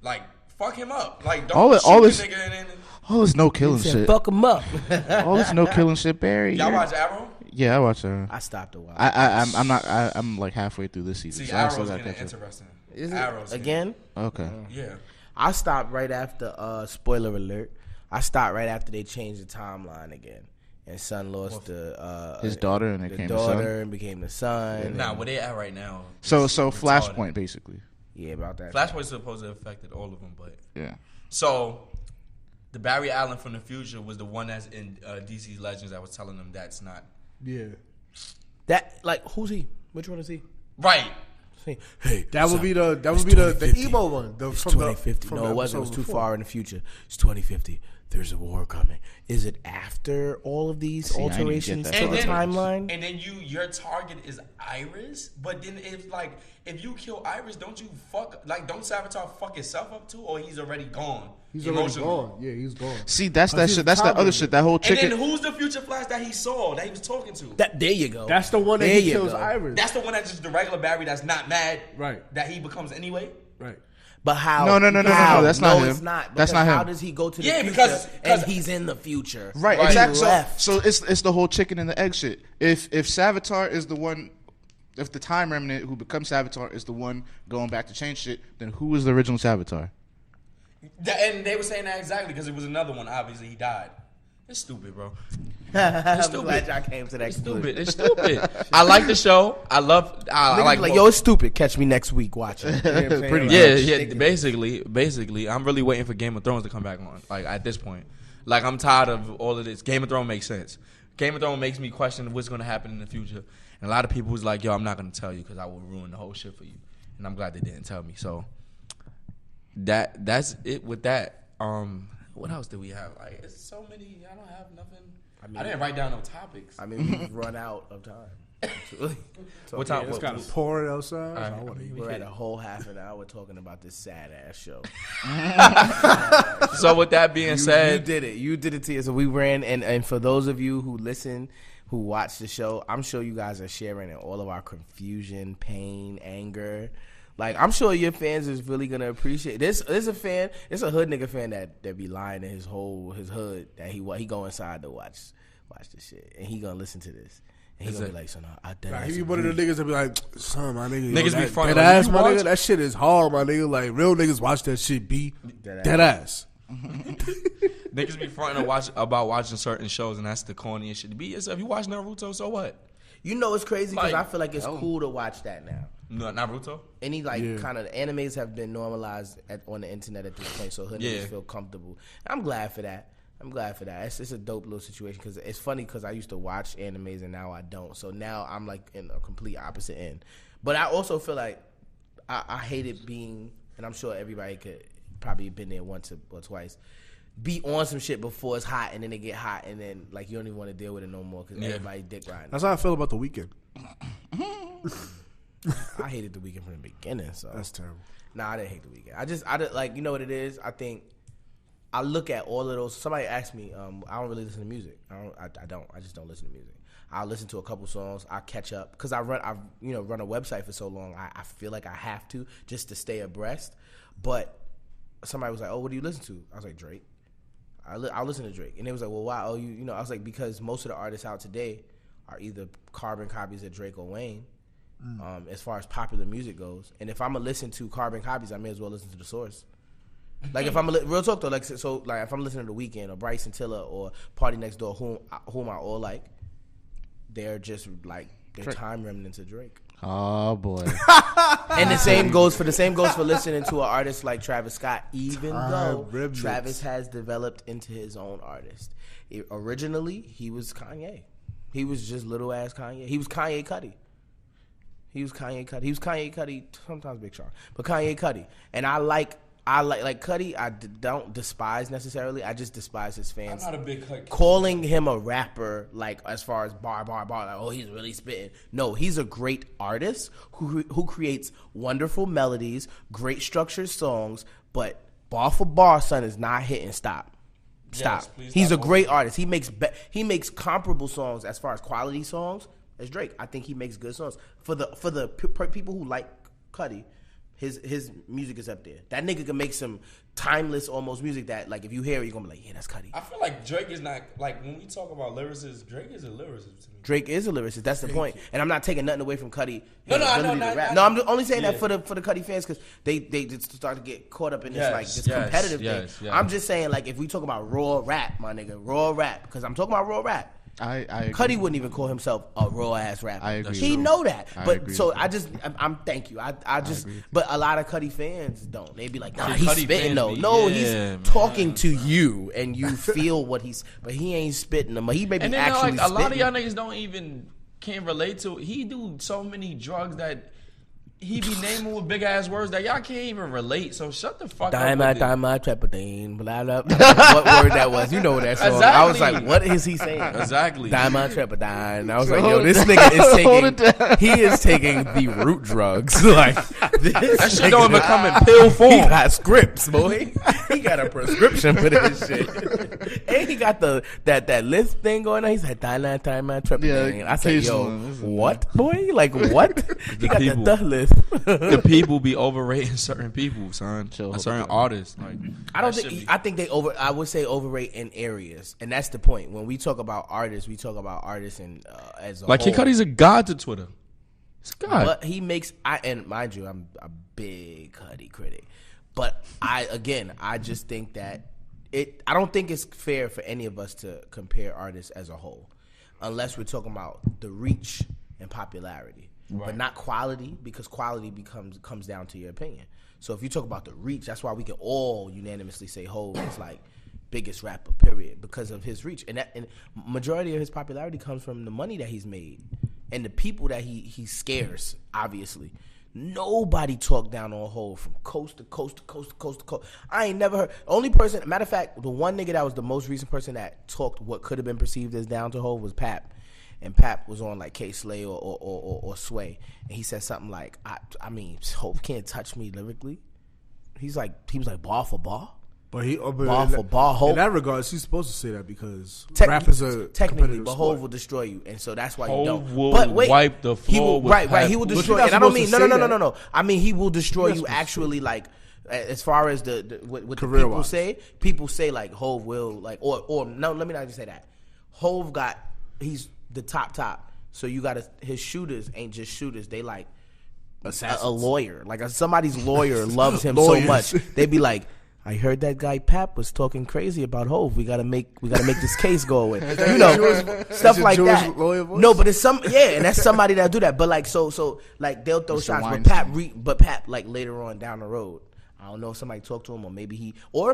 S3: Like fuck him up. Like don't shoot the nigga and then.
S2: All this no killing
S1: He said,
S2: shit.
S1: fuck him up.
S2: All this no killing shit, Barry.
S3: Y'all watch Arrow?
S2: Yeah, I watch Arrow.
S1: I stopped a while.
S2: I'm like halfway through this season.
S3: See,
S2: so I still
S3: Arrow's
S2: gotta
S3: getting
S2: catch up.
S3: interesting.
S1: Is it
S3: Arrow's
S1: again?
S2: Okay.
S3: Yeah.
S1: I stopped right after. Spoiler alert! I stopped right after they changed the timeline again, and son lost
S2: His daughter and it
S1: the
S2: became
S1: daughter
S2: the son.
S1: and became the son.
S3: Nah, where they at right now?
S2: So
S3: is retarded.
S2: Flashpoint basically.
S1: Yeah, about that.
S3: Flashpoint's supposed to have affected all of them, but
S2: Yeah.
S3: so the Barry Allen from the future was the one that's in DC's Legends. I was telling them that's not
S4: Yeah.
S1: That like who's he? Which one is he?
S3: right.
S1: Hey,
S4: That would be the
S1: it's
S4: the
S1: 2050.
S4: emo one.
S1: It's
S4: From the
S1: 2050.
S4: from
S1: No,
S4: the
S1: it wasn't. It was
S4: episode
S1: too
S4: before.
S1: far in the future. It's 2050. There's a war coming. Is it after all of these
S2: See, I didn't
S1: alterations
S2: get
S1: to
S2: that
S1: the
S2: far.
S1: timeline?
S3: And then your target is Iris, but then if you kill Iris, don't Savitar fuck himself up too, or he's already gone?
S4: He's already
S3: emotionally?
S4: gone. Yeah, he's gone.
S2: See, that's that
S4: he's
S2: shit. That's that
S4: time
S2: other
S4: limit.
S2: shit. That whole
S3: And
S2: chicken.
S3: then who's the future Flash that he saw that he was talking to?
S1: There you go.
S4: That's the one that
S1: There
S4: he
S1: you
S4: kills
S1: go.
S4: Iris.
S3: That's the one that's just the regular Barry that's not mad.
S4: Right.
S3: That he becomes anyway.
S4: Right.
S1: But how?
S2: No,
S1: how?
S2: that's not him.
S1: It's not.
S2: That's
S1: Because
S2: not
S1: How
S2: him.
S1: does he go to the
S3: Yeah,
S1: future
S3: because
S1: and he's in the future?
S2: Right,
S3: Right.
S2: exactly.
S1: He left.
S2: So it's the whole chicken and the egg shit. If Savitar is the one, if the time remnant who becomes Savitar is the one going back to change shit, then who was the original Savitar?
S3: And they were saying that exactly because it was another one. Obviously, he died. It's stupid, bro.
S1: I'm
S3: stupid.
S1: glad y'all came to that conclusion.
S3: It's stupid. I like the show. I
S1: Niggas
S3: like
S1: yo, it's stupid. Catch me next week watching. You know what I'm saying?
S2: Pretty
S1: Like,
S3: Yeah. Basically, I'm really waiting for Game of Thrones to come back on. Like at this point, like I'm tired of all of this. Game of Thrones makes sense. Game of Thrones makes me question what's going to happen in the future. And a lot of people was like, "Yo, I'm not going to tell you because I will ruin the whole shit for you." And I'm glad they didn't tell me. So that's it with that. What else do we have? Like, it's so many. I don't have nothing. I didn't write down no topics.
S1: I mean, we've run out of time. So,
S3: What time?
S4: It's
S3: What-
S4: got to pour it outside.
S3: All right.
S4: I want to eat.
S1: We're at a whole half an hour talking about this sad ass show.
S3: So with that being
S1: You
S3: said,
S1: did it. You did it to you. So we ran, and for those of you who listen, who watch the show, I'm sure you guys are sharing in all of our confusion, pain, anger. Like, I'm sure your fans is really gonna appreciate this. There's a fan, it's a hood nigga fan that be lying in his hood that he go inside to watch this shit, and he gonna listen to this, and he gonna be like, "So no,
S4: he be one of the niggas that be like, son, my nigga,
S3: niggas be fronting
S4: that ass, my nigga, that shit is hard, my nigga. Like real niggas watch that shit, be dead ass.
S3: Niggas be fronting about watching certain shows, and that's the corniest shit. Be yourself. You watch Naruto, so what?
S1: You know it's crazy because I feel like it's cool to watch that now.
S3: No, Naruto?
S1: Any kind of animes have been normalized on the internet at this point, so hood niggas feel comfortable. I'm glad for that. It's a dope little situation because it's funny because I used to watch animes and now I don't. So now I'm like in a complete opposite end. But I also feel like I hated being, and I'm sure everybody could probably been there once or twice, be on some shit before it's hot and then it get hot and then like you don't even want to deal with it no more because everybody dick riding.
S4: That's how I feel about The Weeknd.
S1: I hated The Weeknd from the beginning. So
S4: that's terrible.
S1: Nah, I didn't hate The Weeknd. I just like, you know what it is? I think I look at all of those. Somebody asked me, I don't really listen to music. I just don't listen to music. I'll listen to a couple songs. I catch up because I run a website for so long. I feel like I have to just to stay abreast. But somebody was like, "Oh, what do you listen to?" I was like, "Drake." I listen to Drake, and they was like, "Well, why?" Oh, you know, I was like, because most of the artists out today are either carbon copies of Drake or Wayne, as far as popular music goes. And if I'm gonna listen to carbon copies, I may as well listen to the source. Like if I'm real talk though, like if I'm listening to The Weeknd or Bryson Tiller or Party Next Door, whom I all like, they're just like they're time remnants of Drake.
S2: Oh boy.
S1: And the same goes for listening to an artist like Travis Scott, even though Travis has developed into his own artist. Originally, he was Kanye. He was just little ass Kanye. He was Kanye Cudi. He was Kanye Cudi, sometimes Big Sean, but Kanye Cudi. And I like Cudi. I don't despise necessarily. I just despise his fans.
S3: I'm not a big Cudi.
S1: Calling him a rapper, like as far as bar, like, oh, he's really spitting. No, he's a great artist who creates wonderful melodies, great structured songs, but bar for bar, son, is not hitting. Stop.
S3: Yes,
S1: He's a great artist. He makes comparable songs as far as quality songs as Drake. I think he makes good songs for the people who like Cudi. His music is up there. That nigga can make some timeless almost music that like if you hear it, you're gonna be like, yeah, that's Cudi.
S3: I feel like Drake is not like when we talk about lyricists, Drake is a lyricist to me.
S1: Drake is a lyricist. That's the point. And I'm not taking nothing away from Cudi.
S3: No,
S1: I'm only saying that for the Cudi fans because they just start to get caught up in this competitive thing. Yes. I'm just saying like if we talk about raw rap, my nigga, raw rap, because I'm talking about raw rap.
S2: I
S1: Cudi wouldn't even call himself a raw ass rapper.
S2: I agree.
S1: He know that. But so
S2: I
S1: thank you. I just but a lot of Cudi fans don't. They be like, nah, he's spitting though. No, he's talking to you and you feel what but he ain't spitting them. He may be actually spitting.
S3: A lot of y'all niggas can't relate to it. He do so many drugs that he be naming with big ass words that y'all can't even relate. So shut the fuck up.
S1: Diamond, trepidine, blah, blah, blah. What word that was? You know that song. Exactly. I was like, what is he saying?
S3: Exactly.
S1: Diamond, trepidine. I was like, yo, this nigga is taking the root drugs. Like
S3: that shit don't even come in pill form.
S1: He got scripts, boy. He got a prescription for this shit. And he got that list thing going on. He's like, diamond, trepidine. I said, yo, what, boy? Like what? He got the list.
S3: The people be overrating certain people, son. Certain artists. Like
S1: I think I would say overrate in areas, and that's the point. When we talk about artists, we talk about artists and as a
S3: like
S1: whole.
S3: Kid Cudi's a god to Twitter. He's a god.
S1: But he makes and mind you, I'm a big Cudi critic. But I just think that I don't think it's fair for any of us to compare artists as a whole, unless we're talking about the reach and popularity. Right. But not quality, because quality comes down to your opinion. So if you talk about the reach, that's why we can all unanimously say Hov is like biggest rapper, period, because of his reach. And majority of his popularity comes from the money that he's made and the people that he scares, obviously. Nobody talked down on Hov from coast to coast to coast to coast to coast. I ain't never heard. Only person, matter of fact, the one nigga that was the most recent person that talked what could have been perceived as down to Hov was Pap. And Pap was on like K-Slay or Sway, and he said something like, "I mean, Hov can't touch me lyrically." He was like bar for bar.
S4: But he
S1: bar for bar. Hov,
S4: in that regards, he's supposed to say that because
S1: rap is
S4: a
S1: technically, but
S4: sport.
S1: Hov will destroy you, and so that's why
S3: Hov
S1: you don't.
S3: will
S1: But wait,
S3: wipe the floor
S1: he will,
S3: with
S1: right. He will
S3: Pat
S1: destroy,
S4: Bush.
S1: and I don't mean
S4: You're not supposed to
S1: no.
S4: say
S1: I mean he will destroy you actually, like as far as the what the
S4: Career
S1: people
S4: wise.
S1: say. People say like Hov will like or no. Let me not even say that. Hov he's the top. So you got his shooters ain't just shooters. They like a lawyer. Like somebody's lawyer loves him so much. They be like, I heard that guy Pap was talking crazy about Hov. We gotta make this case go away. You know, stuff like that. No, but it's and that's somebody that do that. But like so like they'll throw shots. But Pap like later on down the road, I don't know if somebody talked to him or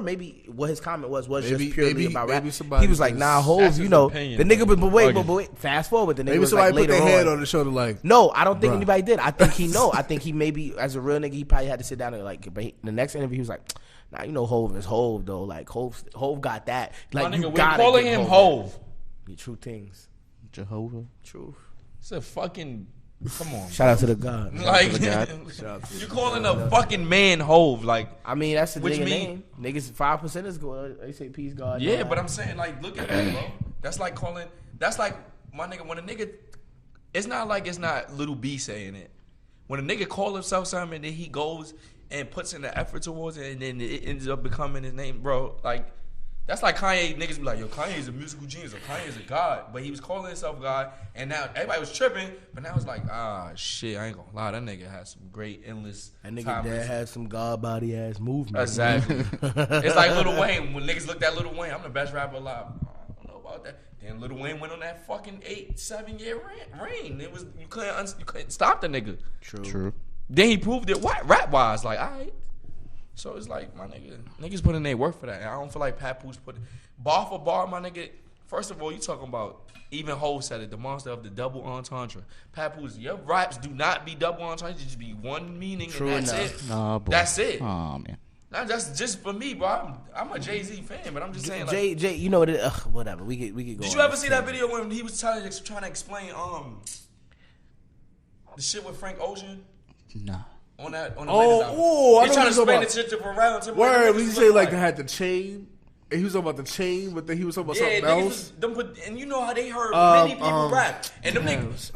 S1: maybe what his comment was just purely about rap. He was like, nah, Hov, you know, opinion, the nigga, but wait, fast forward, the nigga was like later on.
S4: Maybe somebody put their head on the shoulder like,
S1: no, I don't think anybody did. I think he know. I think he maybe, as a real nigga, he probably had to sit down and like, but the next interview, he was like, nah, you know Hov is Hov, though. Like, Hov got that. Like,
S3: my
S1: you
S3: nigga,
S1: gotta
S3: we're calling him Hov.
S1: The true things.
S2: Jehovah.
S1: Truth.
S3: It's a fucking... Come on.
S1: Shout out to the God.
S3: Like, you calling a fucking man Hov. Like,
S1: I mean, that's the nigga name. Niggas 5% is good. They say peace, God.
S3: Yeah, but I'm saying, like, look at that, bro. That's like my nigga, when a nigga, it's not like it's not Little B saying it. When a nigga call himself something and then he goes and puts in the effort towards it and then it ends up becoming his name, bro, like, that's like Kanye. Niggas be like, yo, Kanye's a musical genius or Kanye's a god. But he was calling himself God, and now everybody was tripping. But now it's like, shit, I ain't gonna lie. That nigga has some great, endless.
S1: That nigga dad has some god body ass movement.
S3: Exactly. It's like Lil Wayne. When niggas looked at Lil Wayne, I'm the best rapper alive. I don't know about that. Then Lil Wayne went on that fucking 7 year reign. It was you couldn't stop the nigga.
S2: True.
S3: Then he proved it rap wise. Like, all right. So it's like, my nigga, niggas put in their work for that. And I don't feel like Papoose put it. Bar for bar, my nigga, first of all, you talking about, even Hov said it, the monster of the double entendre. Papoose, your raps do not be double entendre. It just be one meaning and that's it.
S2: Nah, boy.
S3: That's it.
S2: Oh, man.
S3: Now, that's just for me, bro. I'm a Jay-Z fan, but I'm just saying, like...
S1: Jay, you know what it, whatever. We could go.
S3: Did you ever see that video when he was trying to explain the shit with Frank Ocean?
S2: Nah.
S3: On the
S4: I
S3: he's trying to explain the shit to Pharrell.
S4: Where he say like they had the chain, and he was talking about the chain, but then he was talking about something else.
S3: And you know how they heard many people rap, and them niggas.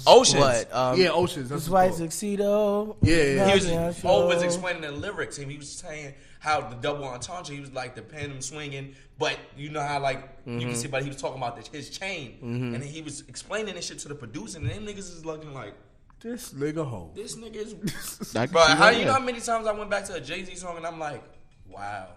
S3: Oceans.
S4: Oceans.
S1: That's why it's tuxedo.
S4: Yeah.
S3: He was explaining the lyrics, and he was saying how the double entendre. He was like the pendulum swinging, but you know how like you can see, but he was talking about his chain, and then he was explaining this shit to the producer, and them niggas is looking like.
S4: This nigga Hov.
S3: This nigga is. Bro, you know how many times I went back to a Jay-Z song and I'm like, wow.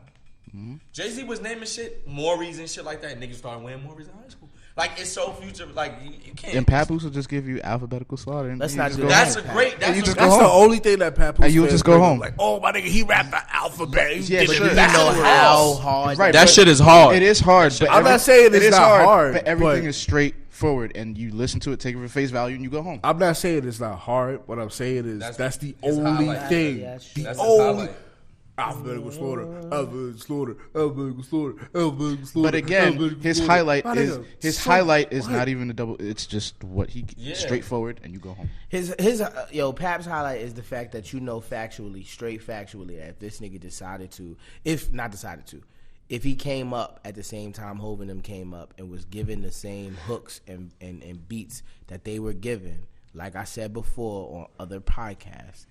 S3: Mm-hmm. Jay-Z was naming shit, Maury's and shit like that. And niggas started wearing Maury's in high school. Like, it's so future. Like, you can't.
S2: And Papoose will just give you alphabetical slaughter. And
S1: let's not do
S3: that.
S1: That's
S4: that's the only thing that Papoose.
S2: And you just go home.
S4: Like, oh, my nigga, he rapped the alphabet.
S2: Yeah,
S1: but you know how hard.
S2: Right,
S3: that shit is hard.
S2: It is hard. But
S4: I'm not saying it's not hard.
S2: But everything is straightforward, and you listen to it, take it for face value, and you go home.
S4: I'm not saying it's not hard. What I'm saying is that's the only thing.
S3: The only
S4: alphabetical slaughter.
S2: But again, his highlight is not even a double. It's just what he straightforward, and you go home.
S1: Pap's highlight is the fact that you know straight factually, that if this nigga if he came up at the same time Hov and them came up and was given the same hooks and beats that they were given, like I said before on other podcasts,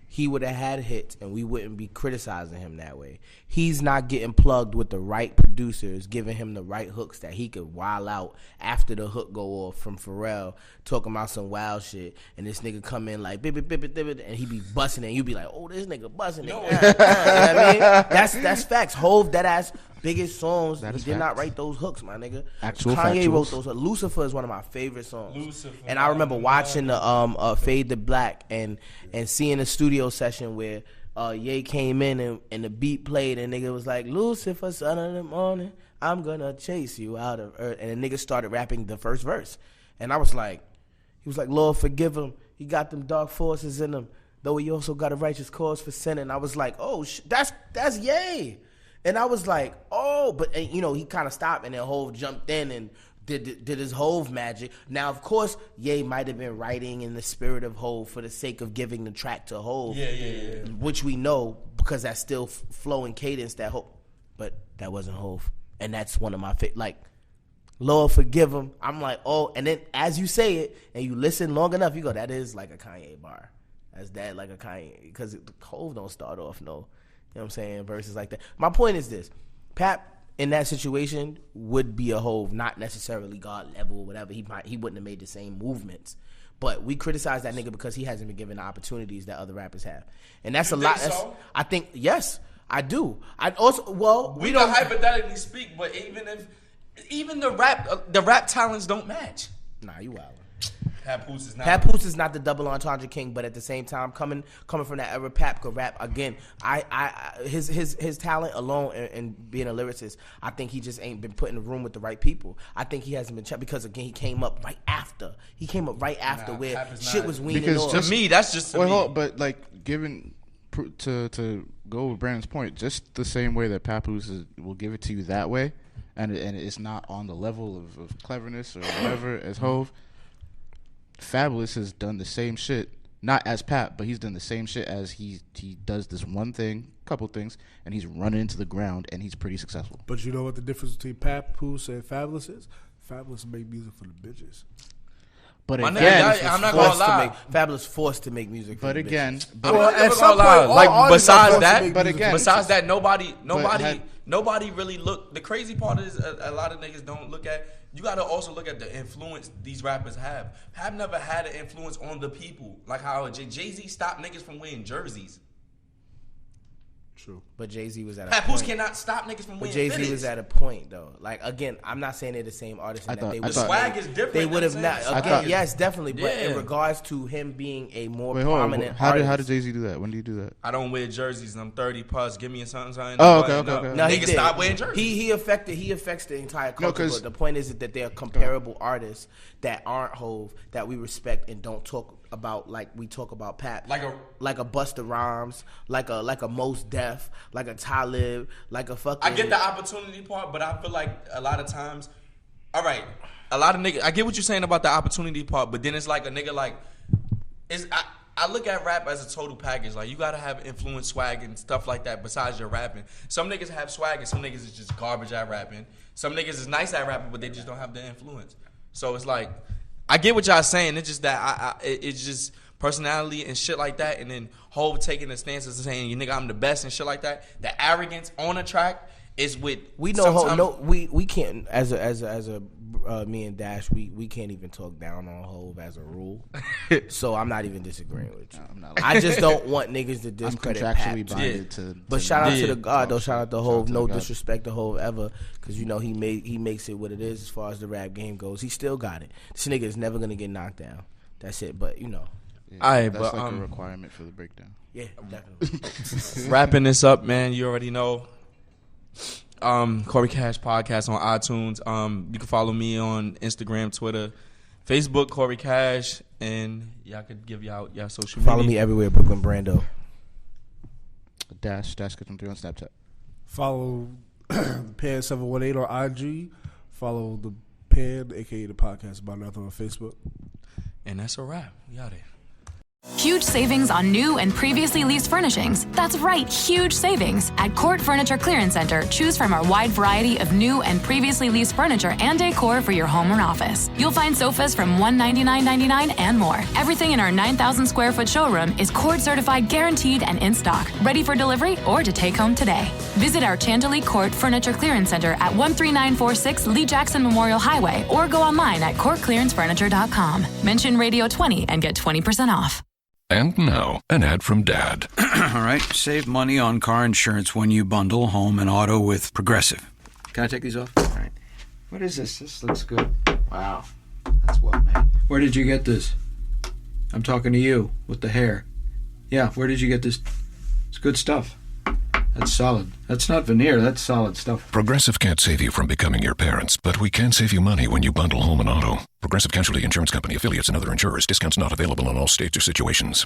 S1: he would have had hits and we wouldn't be criticizing him that way. He's not getting plugged with the right producers, giving him the right hooks that he could wild out after the hook go off from Pharrell, talking about some wild shit, and this nigga come in like bip, and he be busting it, and you be like, oh, this nigga busting it. You know what I mean? That's facts. Hov, that ass biggest songs, he did not write those hooks, my nigga. Kanye wrote those hooks. Lucifer is one of my favorite songs. And I remember watching the Fade to Black and seeing a studio session where Ye came in and the beat played and nigga was like, Lucifer, son of the morning, I'm gonna chase you out of earth. And the nigga started rapping the first verse. And I was like, he was like, Lord, forgive him. He got them dark forces in him, though he also got a righteous cause for sinning. I was like, oh, that's Ye. And I was like, oh, but he kind of stopped, and then Hov jumped in and did his Hov magic. Now, of course, Ye might have been writing in the spirit of Hov for the sake of giving the track to Hov.
S3: Yeah.
S1: Which we know, because that's still flowing cadence that Hov. but that wasn't Hov. And that's one of my like, Lord forgive him. I'm like, oh, and then as you say it and you listen long enough, you go, that is like a Kanye bar. That's that like a Kanye, because Hov don't start off you know what I'm saying, verses like that. My point is this: Pap in that situation would be a Hov, not necessarily God level or whatever. He wouldn't have made the same movements. But we criticize that nigga because he hasn't been given the opportunities that other rappers have, and that's a lot.
S3: So?
S1: I think yes, I do. I also
S3: we don't hypothetically speak, but even the rap talents don't match.
S1: Nah, you wild.
S3: Papoose
S1: is not the double entendre king, but at the same time, coming from that era, Pap could rap again. His talent alone and being a lyricist, I think he just ain't been put in the room with the right people. I think he hasn't been checked because again he came up right after. Where shit was weaning off.
S3: To me, that's just
S2: but like given to go with Brandon's point, just the same way that Papoose will give it to you that way, and it's not on the level of cleverness or whatever as Hov. Fabulous has done the same shit, not as Pap, but he's done the same shit as he does this one thing, couple things, and he's running into the ground, and he's pretty successful.
S4: But you know what the difference between Papoose and Fabulous is? Fabulous make music for the bitches.
S2: But
S3: my
S2: again,
S3: nigga, I'm not gonna lie.
S1: Fabulous forced to make music.
S2: But again,
S3: besides that, nobody really look. The crazy part is a lot of niggas don't look at. You got to also look at the influence these rappers have. Pap never had an influence on the people. Like how Jay-Z stopped niggas from wearing jerseys.
S4: True.
S1: But Jay-Z was at a
S3: Papoose
S1: point.
S3: cannot stop niggas from wearing
S1: Jay-Z
S3: fitteds.
S1: was at a point, though. Like, again, I'm not saying they're the same artist.
S3: Swag is different.
S1: They would have not. Again, yes, definitely. But in regards to him being a more prominent artist.
S2: How did Jay-Z do that? When did he do that?
S3: I don't wear jerseys and I'm 30 plus. Give me something.
S2: Oh, okay.
S1: No, he
S3: niggas
S1: did.
S3: stop wearing jerseys.
S1: He affects the entire culture. But the point is that they're comparable artists that aren't Hov, that we respect and don't talk about like we talk about Pap, like a Busta Rhymes, like a Mos Def, like a Talib, like a fucking.
S3: I get the opportunity part, but I feel like a lot of times, all right, a lot of niggas. I get what you're saying about the opportunity part, but then it's like a nigga like, I look at rap as a total package. Like you gotta have influence, swag, and stuff like that. Besides your rapping, some niggas have swag, and some niggas is just garbage at rapping. Some niggas is nice at rapping, but they just don't have the influence. So it's like. I get what y'all saying. It's just that it's just personality and shit like that, and then Hov taking the stances and saying, "You nigga, I'm the best" and shit like that. The arrogance on a track is with
S1: we know Hov. No, we can't as a me and Dash we can't even talk down on Hov as a rule. So I'm not even disagreeing with you.
S2: No,
S1: I just don't want niggas to discredit Pap. But shout out to the God though. Shout out to Hov. No disrespect to Hov ever, because you know he makes it what it is as far as the rap game goes. He still got it. This nigga is never gonna get knocked down. That's it. But you know.
S2: Yeah, that's like a requirement for the breakdown.
S1: Yeah, definitely.
S3: Wrapping this up, man. You already know. Cory Cash podcast on iTunes. You can follow me on Instagram, Twitter, Facebook, Cory Cash, and y'all could give y'all social media.
S1: Follow me everywhere, Brooklyn Brando.
S2: Dash Kitchen 3 on Snapchat.
S4: Follow Pan718 on IG. Follow the Pan, aka the podcast about nothing, on Facebook.
S3: And that's a wrap. We out here.
S5: Huge savings on new and previously leased furnishings. That's right, huge savings. At Court Furniture Clearance Center, choose from our wide variety of new and previously leased furniture and decor for your home or office. You'll find sofas from $199.99 and more. Everything in our 9,000 square foot showroom is Court certified, guaranteed, and in stock, ready for delivery or to take home today. Visit our Chantilly Court Furniture Clearance Center at 13946 Lee Jackson Memorial Highway or go online at courtclearancefurniture.com. Mention Radio 20 and get 20% off.
S6: And now, an ad from Dad.
S7: All right, save money on car insurance when you bundle home and auto with Progressive. Can I take these off? All right. What is this? This looks good. Wow, that's well made. Where did you get this? I'm talking to you with the hair. Yeah, where did you get this? It's good stuff. That's solid. That's not veneer, that's solid stuff.
S6: Progressive can't save you from becoming your parents, but we can save you money when you bundle home and auto. Progressive Casualty Insurance Company, affiliates, and other insurers. Discounts not available in all states or situations.